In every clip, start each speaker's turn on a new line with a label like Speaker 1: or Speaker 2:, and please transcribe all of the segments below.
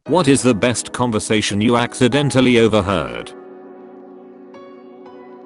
Speaker 1: What is the best conversation you accidentally overheard?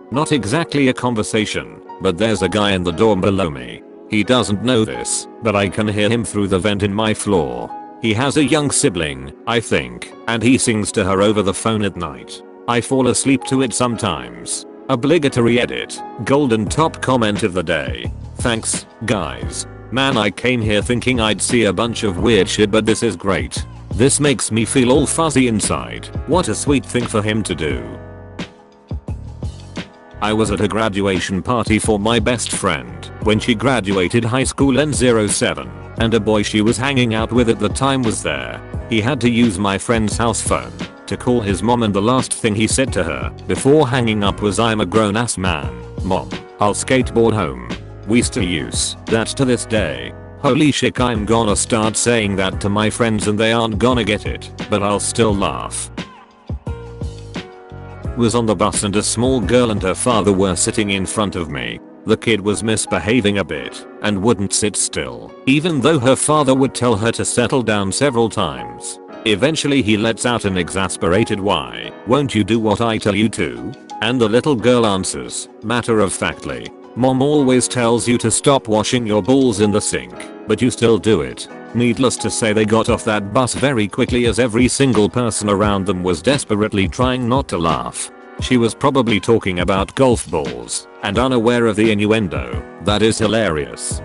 Speaker 1: Not exactly a conversation, but there's a guy in the dorm below me. He doesn't know this, but I can hear him through the vent in my floor. He has a young sibling, I think, and he sings to her over the phone at night. I fall asleep to it sometimes. Obligatory edit. Golden top comment of the day. Thanks, guys. Man, I came here thinking I'd see a bunch of weird shit, but this is great. This makes me feel all fuzzy inside. What a sweet thing for him to do. I was at a graduation party for my best friend when she graduated high school in 07, and a boy she was hanging out with at the time was there. He had to use my friend's house phone to call his mom, and the last thing he said to her before hanging up was, "I'm a grown ass man. Mom, I'll skateboard home." We still use that to this day. Holy shit, I'm gonna start saying that to my friends and they aren't gonna get it, but I'll still laugh. Was on the bus and a small girl and her father were sitting in front of me. The kid was misbehaving a bit and wouldn't sit still, even though her father would tell her to settle down several times. Eventually he lets out an exasperated "Why won't you do what I tell you to?" And the little girl answers, matter of factly, "Mom always tells you to stop washing your balls in the sink, but you still do it." Needless to say, they got off that bus very quickly as every single person around them was desperately trying not to laugh. She was probably talking about golf balls and unaware of the innuendo. That is hilarious.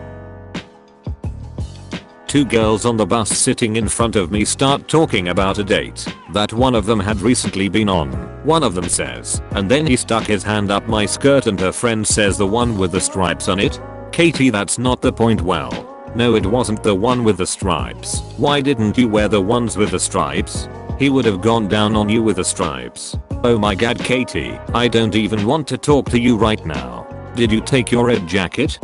Speaker 1: Two girls on the bus sitting in front of me start talking about a date that one of them had recently been on. One of them says, "And then he stuck his hand up my skirt," and her friend says, "The one with the stripes on it?" Katie, that's not the point. Well, no, it wasn't the one with the stripes. Why didn't you wear the ones with the stripes? He would have gone down on you with the stripes. Oh my god, Katie, I don't even want to talk to you right now. Did you take your red jacket?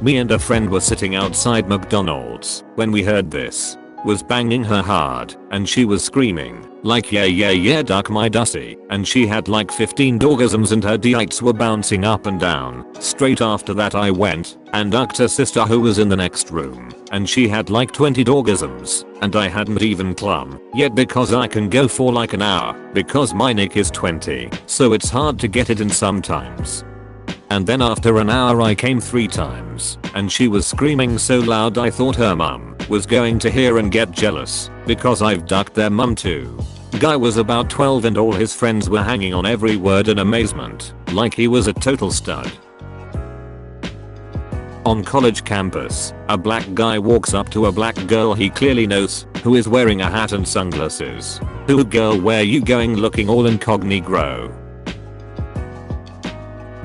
Speaker 1: Me and a friend were sitting outside McDonald's when we heard this. Was banging her hard and she was screaming like, "Yeah yeah yeah, duck my dussy," and she had like 15 orgasms and her deites were bouncing up and down. Straight after that I went and ducked her sister who was in the next room, and she had like 20 orgasms and I hadn't even clum yet because I can go for like an hour because my nick is 20, so it's hard to get it in sometimes. And then after an hour I came 3 times and she was screaming so loud I thought her mum was going to hear and get jealous because I've ducked their mum too. Guy was about 12 and all his friends were hanging on every word in amazement, like he was a total stud. On college campus, a black guy walks up to a black girl he clearly knows who is wearing a hat and sunglasses. "Who girl, where you going looking all incognito?"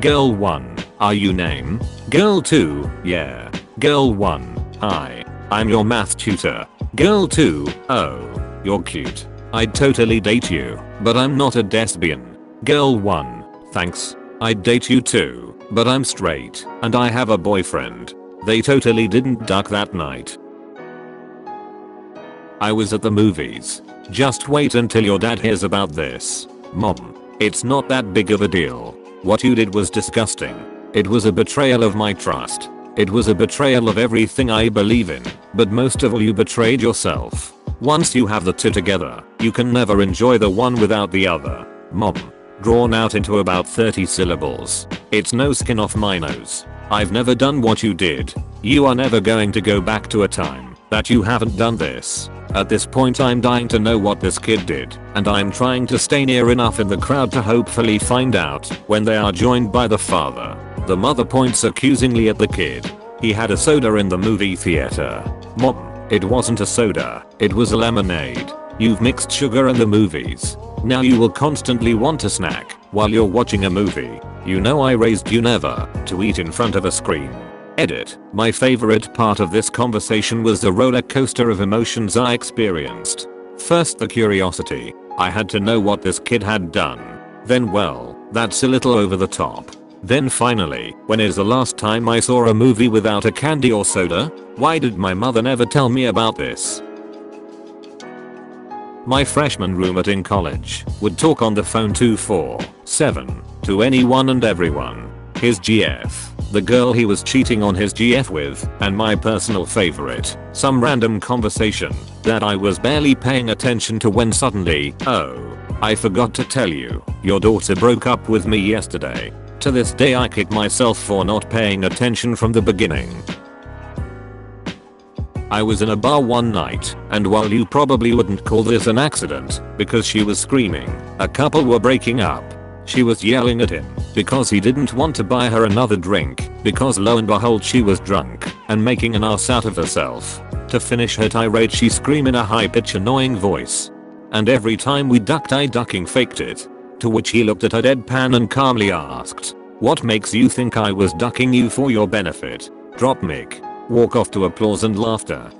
Speaker 1: Girl 1, "Are you name?" Girl 2, "Yeah." Girl 1, "Hi, I'm your math tutor." Girl 2, "Oh, you're cute. I'd totally date you, but I'm not a lesbian." Girl 1, "Thanks. I'd date you too, but I'm straight and I have a boyfriend." They totally didn't duck that night. I was at the movies. Just wait until your dad hears about this. Mom, it's not that big of a deal. What you did was disgusting. It was a betrayal of my trust. It was a betrayal of everything I believe in, but most of all you betrayed yourself. Once you have the two together, you can never enjoy the one without the other. Mom. Drawn out into about 30 syllables. It's no skin off my nose. I've never done what you did. You are never going to go back to a time that you haven't done this. At this point I'm dying to know what this kid did, and I'm trying to stay near enough in the crowd to hopefully find out when they are joined by the father. The mother points accusingly at the kid. "He had a soda in the movie theater." Mom, it wasn't a soda, it was a lemonade. You've mixed sugar in the movies. Now you will constantly want a snack while you're watching a movie. You know I raised you never to eat in front of a screen. Edit. My favorite part of this conversation was the roller coaster of emotions I experienced. First the curiosity. I had to know what this kid had done. Then, well, that's a little over the top. Then finally, when is the last time I saw a movie without a candy or soda? Why did my mother never tell me about this? My freshman roommate in college would talk on the phone 24/7 to anyone and everyone. His GF the girl he was cheating on his GF with, and my personal favorite, some random conversation that I was barely paying attention to when suddenly, oh, I forgot to tell you, your daughter broke up with me yesterday. To this day I kick myself for not paying attention from the beginning. I was in a bar one night, and while you probably wouldn't call this an accident, because she was screaming, a couple were breaking up. She was yelling at him, because he didn't want to buy her another drink, because lo and behold she was drunk, and making an ass out of herself. To finish her tirade she screamed in a high-pitched annoying voice. And every time we ducked I ducking faked it. To which he looked at her deadpan and calmly asked, "What makes you think I was ducking you for your benefit?" Drop mic. Walk off to applause and laughter.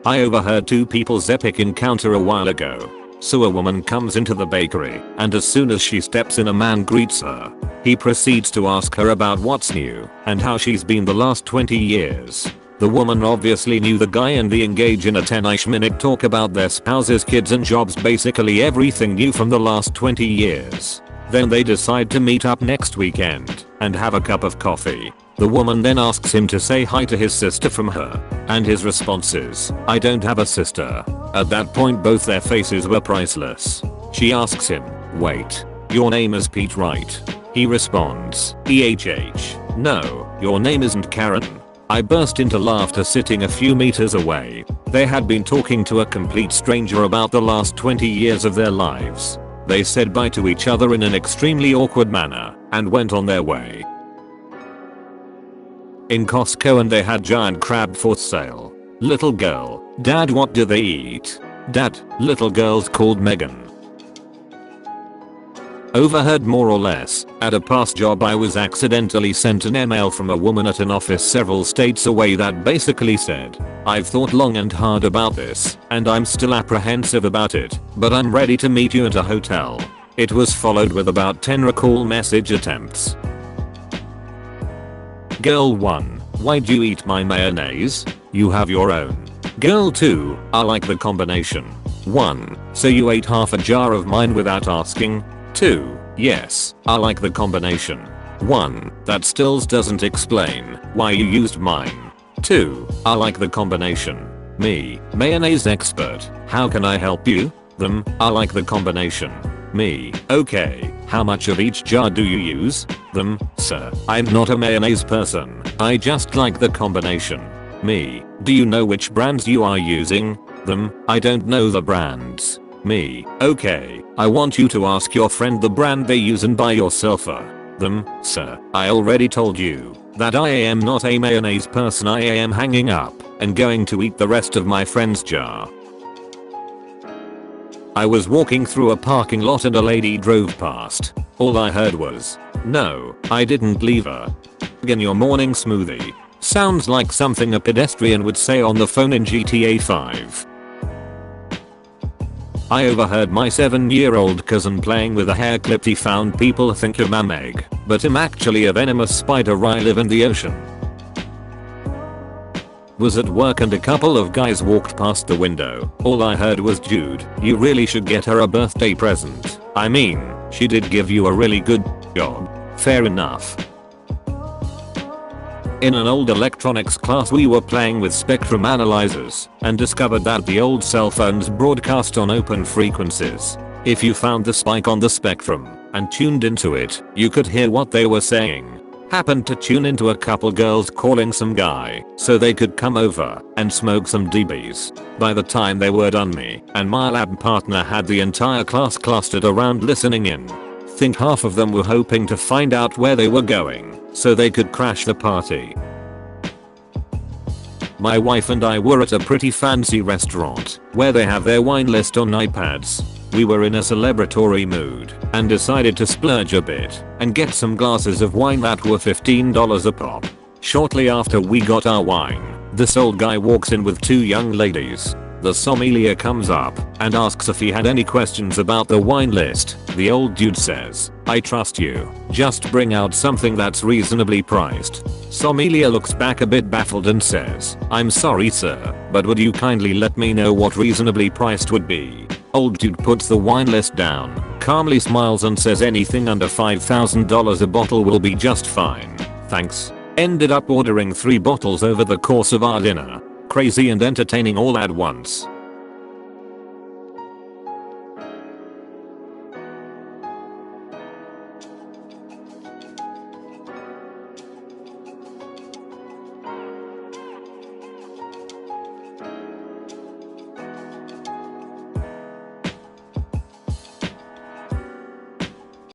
Speaker 1: I overheard two people's epic encounter a while ago. So a woman comes into the bakery, and as soon as she steps in a man greets her. He proceeds to ask her about what's new, and how she's been the last 20 years. The woman obviously knew the guy and they engage in a 10-ish minute talk about their spouses, kids and jobs, basically everything new from the last 20 years. Then they decide to meet up next weekend and have a cup of coffee. The woman then asks him to say hi to his sister from her, and his response is, "I don't have a sister." At that point both their faces were priceless. She asks him, "Wait, your name is Pete, right?" He responds, "EHH, no, your name isn't Karen." I burst into laughter sitting a few meters away. They had been talking to a complete stranger about the last 20 years of their lives. They said bye to each other in an extremely awkward manner and went on their way. In Costco, and they had giant crab for sale. Little girl, "Dad, what do they eat?" Dad, little girl's called Megan. Overheard more or less. At a past job I was accidentally sent an email from a woman at an office several states away that basically said, "I've thought long and hard about this, and I'm still apprehensive about it, but I'm ready to meet you at a hotel." It was followed with about 10 recall message attempts. Girl 1, "Why'd you eat my mayonnaise? You have your own." Girl 2, "I like the combination." 1, "So you ate half a jar of mine without asking?" 2, "Yes, I like the combination." 1, "That still doesn't explain why you used mine." 2, "I like the combination." Me, mayonnaise expert, "How can I help you?" Them, "I like the combination." Me, "Okay, how much of each jar do you use?" Them, "Sir, I'm not a mayonnaise person, I just like the combination." Me, "Do you know which brands you are using?" Them, "I don't know the brands." Me, "Okay, I want you to ask your friend the brand they use and buy yourself a." Them, "Sir, I already told you that I am not a mayonnaise person. I am hanging up and going to eat the rest of my friend's jar." I was walking through a parking lot and a lady drove past. All I heard was, "No, I didn't leave her." "In your morning smoothie." Sounds like something a pedestrian would say on the phone in GTA 5. I overheard my 7-year-old cousin playing with a hair clip he found. People think I'm a meg, but I'm actually a venomous spider. I live in the ocean. Was at work and a couple of guys walked past the window. All I heard was, "Dude, you really should get her a birthday present. I mean, she did give you a really good job." Fair enough. In an old electronics class we were playing with spectrum analyzers and discovered that the old cell phones broadcast on open frequencies. If you found the spike on the spectrum and tuned into it, you could hear what they were saying. Happened to tune into a couple girls calling some guy so they could come over and smoke some DBs. By the time they were done, me and my lab partner had the entire class clustered around listening in. Think half of them were hoping to find out where they were going so they could crash the party. My wife and I were at a pretty fancy restaurant where they have their wine list on iPads. We were in a celebratory mood and decided to splurge a bit and get some glasses of wine that were $15 a pop. Shortly after we got our wine, this old guy walks in with two young ladies. The sommelier comes up and asks if he had any questions about the wine list. The old dude says, "I trust you. Just bring out something that's reasonably priced." Sommelier looks back a bit baffled and says, "I'm sorry sir, but would you kindly let me know what reasonably priced would be?" Old dude puts the wine list down, calmly smiles and says anything under $5,000 a bottle will be just fine. Thanks. Ended up ordering 3 bottles over the course of our dinner. Crazy and entertaining all at once.